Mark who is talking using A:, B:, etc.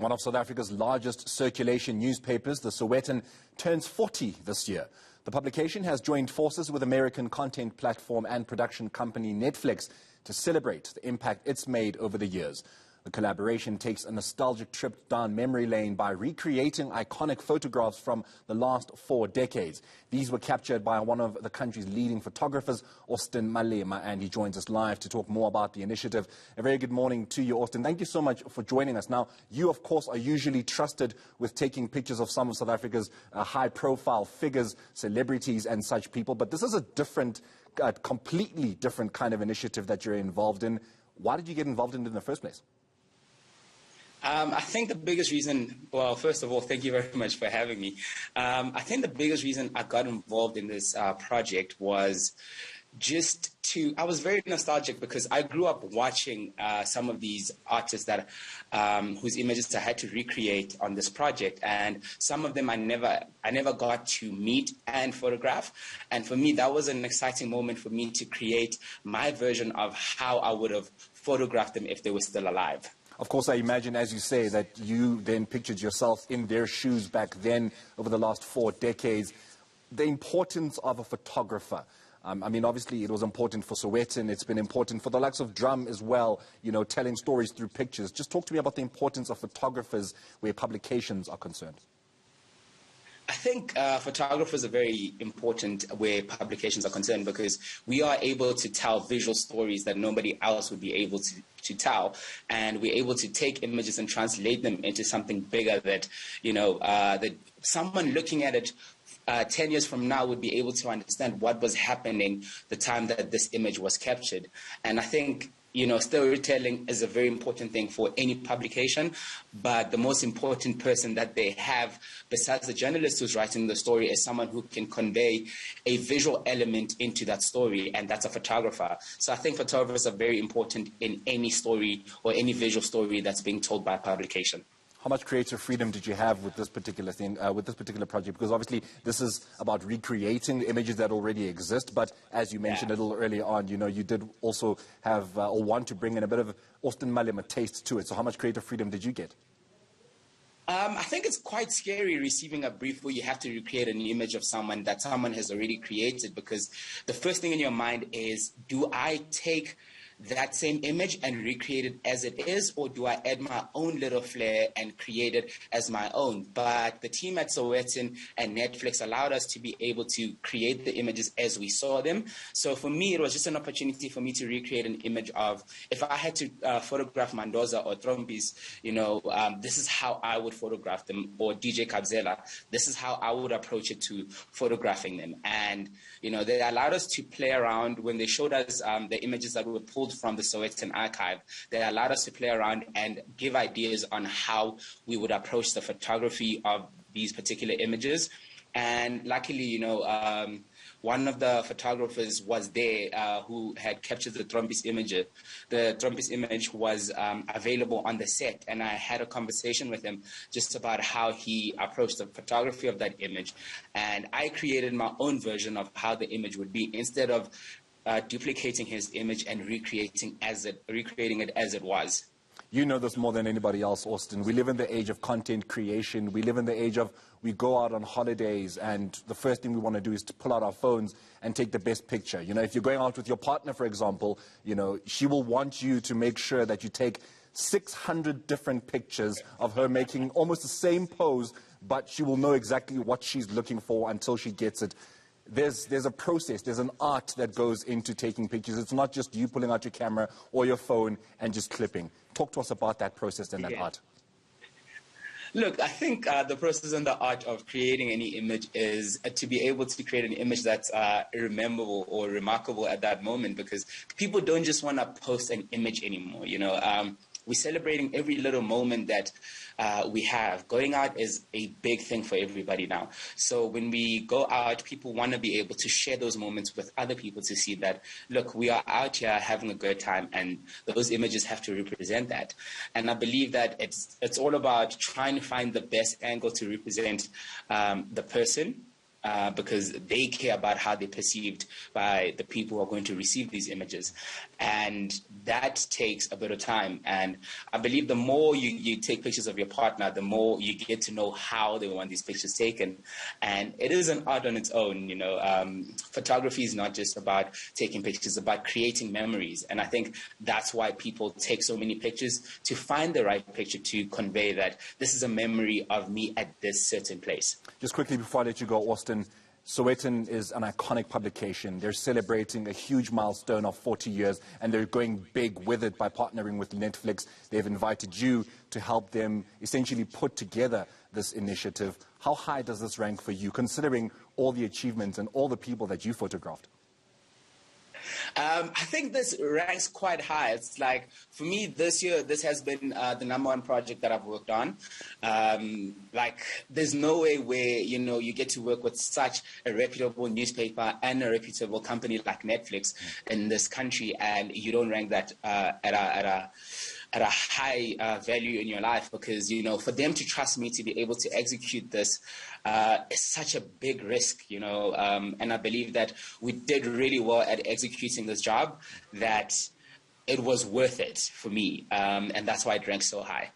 A: One of South Africa's largest circulation newspapers, the Sowetan, turns 40 this year. The publication has joined forces with American content platform and production company Netflix to celebrate the impact it's made over the years. The collaboration takes a nostalgic trip down memory lane by recreating iconic photographs from the last 4 decades. These were captured by one of the country's leading photographers, Austin Malema, and he joins us live to talk more about the initiative. A very good morning to you, Austin. Thank you so much for joining us. Now, you, of course, are usually trusted with taking pictures of some of South Africa's high-profile figures, celebrities and such people, but this is a different, completely different kind of initiative that you're involved in. Why did you get involved in it in the first place?
B: I think the biggest reason, well, first of all, thank you very much for having me. I think the biggest reason I got involved in this project was I was very nostalgic because I grew up watching some of these artists that whose images I had to recreate on this project, and some of them I never got to meet and photograph. And for me, that was an exciting moment for me to create my version of how I would have photographed them if they were still alive.
A: Of course, I imagine, as you say, that you then pictured yourself in their shoes back then over the last 4 decades. The importance of a photographer. I mean, obviously, it was important for Sowetan. It's been important for the likes of Drum as well, you know, telling stories through pictures. Just talk to me about the importance of photographers where publications are concerned.
B: I think photographers are very important where publications are concerned because we are able to tell visual stories that nobody else would be able to tell, and we're able to take images and translate them into something bigger that, you know, that someone looking at it 10 years from now would be able to understand what was happening the time that this image was captured. And I think, you know, storytelling is a very important thing for any publication, but the most important person that they have, besides the journalist who's writing the story, is someone who can convey a visual element into that story, and that's a photographer. So I think photographers are very important in any story or any visual story that's being told by a publication.
A: How much creative freedom did you have with this particular thing, with this particular project? Because obviously this is about recreating images that already exist. But as you mentioned a little earlier on, you know, you did also have or want to bring in a bit of Austin Malema taste to it. So how much creative freedom did you get?
B: I think it's quite scary receiving a brief where you have to recreate an image of someone that someone has already created, because the first thing in your mind is, do I take that same image and recreate it as it is, or do I add my own little flair and create it as my own? But the team at Sowetan and Netflix allowed us to be able to create the images as we saw them. So for me, it was just an opportunity for me to recreate an image of, if I had to photograph Mandoza or Trompis, you know, this is how I would photograph them, or DJ Kabzela, this is how I would approach it to photographing them. And, you know, they allowed us to play around. When they showed us the images that were pulled from the Sowetan archive, they allowed us to play around and give ideas on how we would approach the photography of these particular images. And luckily, you know, one of the photographers was there who had captured the Trompis image. The Trompis image was available on the set, and I had a conversation with him just about how he approached the photography of that image. And I created my own version of how the image would be, instead of duplicating his image and recreating it as it was.
A: You know this more than anybody else, Austin. We live in the age of content creation. We live in the age of, we go out on holidays and the first thing we want to do is to pull out our phones and take the best picture. You know, if you're going out with your partner, for example, you know, she will want you to make sure that you take 600 different pictures of her making almost the same pose, but she will know exactly what she's looking for until she gets it. There's a process, there's an art that goes into taking pictures. It's not just you pulling out your camera or your phone and just clipping. Talk to us about that process and that art.
B: Look, I think the process and the art of creating any image is to be able to create an image that's rememberable or remarkable at that moment, because people don't just want to post an image anymore, you know. We're celebrating every little moment that we have. Going out is a big thing for everybody now. So when we go out, people want to be able to share those moments with other people to see that, look, we are out here having a good time, and those images have to represent that. And I believe that it's all about trying to find the best angle to represent the person because they care about how they're perceived by the people who are going to receive these images. And that takes a bit of time. And I believe the more you take pictures of your partner, the more you get to know how they want these pictures taken. And it is an art on its own, you know. Photography is not just about taking pictures, it's about creating memories. And I think that's why people take so many pictures, to find the right picture to convey that this is a memory of me at this certain place.
A: Just quickly before I let you go, Austin, Sowetan is an iconic publication. They're celebrating a huge milestone of 40 years, and they're going big with it by partnering with Netflix. They've invited you to help them essentially put together this initiative. How high does this rank for you, considering all the achievements and all the people that you photographed?
B: I think this ranks quite high. It's like, for me, this year, this has been the #1 project that I've worked on. Like, there's no way where, you know, you get to work with such a reputable newspaper and a reputable company like Netflix in this country, and you don't rank that at a high value in your life, because, you know, for them to trust me to be able to execute this is such a big risk, you know, and I believe that we did really well at executing this job, that it was worth it for me, and that's why it ranks so high.